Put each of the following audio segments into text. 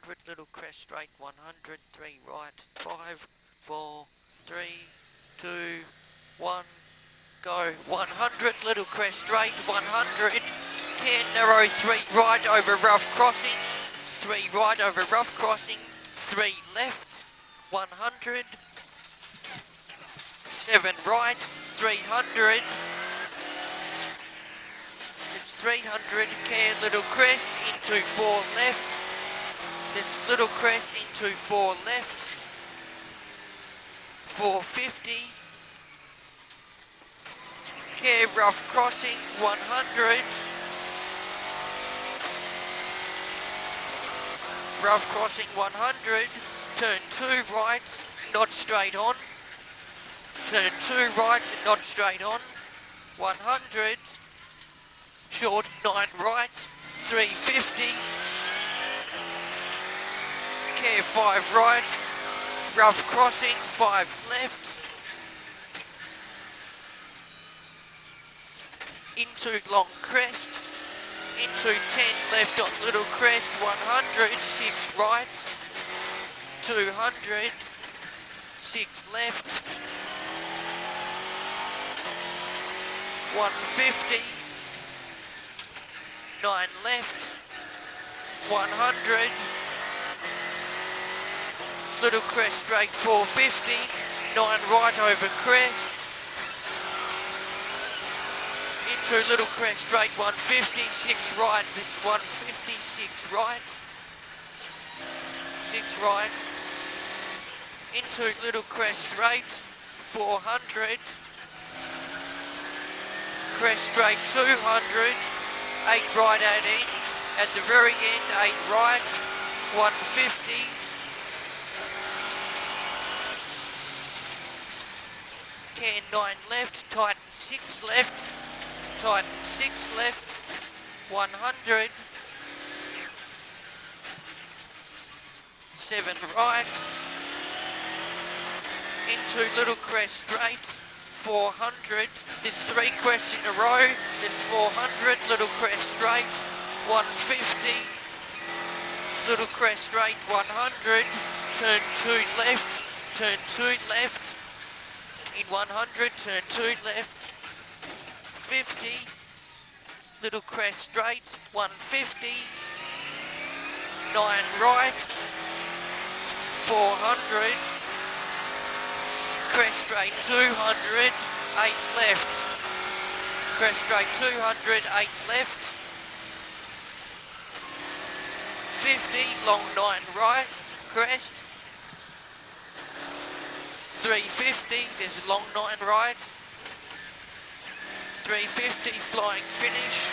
100, little crest straight, 100, 3 right, 5, 4, 3, 2, 1, go. 100, little crest straight, 100, care narrow, 3 right over rough crossing, 3 right over rough crossing, 3 left, 100, 7 right, 300, it's 300, care little crest, into 4 left, this little crest into 4 left, 450, care rough crossing, 100, rough crossing 100, turn 2 right, not straight on, turn 2 right, not straight on, 100, short 9 right, 350, care 5 right, rough crossing 5 left, into long crest, into 10 left on little crest, 100, 6 right, 200, 6 left, 150, 9 left, 100, little crest straight 450, 9 right over crest, into little crest straight 150, 6 right, it's 150, 6 right, 6 right, into little crest straight 400, crest straight 200, 8 right 18, at the very end 8 right, 150, care 9 left, tighten 6 left, tighten 6 left, 100, 7 right, into little crest straight, 400, there's 3 crests in a row, there's 400, little crest straight, 150, little crest straight, 100, turn 2 left, turn 2 left, in 100, turn 2 left, 50, little crest straight, 150, 9 right, 400, crest straight 200, 8 left, crest straight 200, 8 left, 50, long 9 right, crest, 350, there's a long 9 right, 350, flying finish,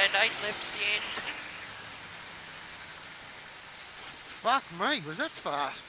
and 8 left at the end. Fuck me, was that fast?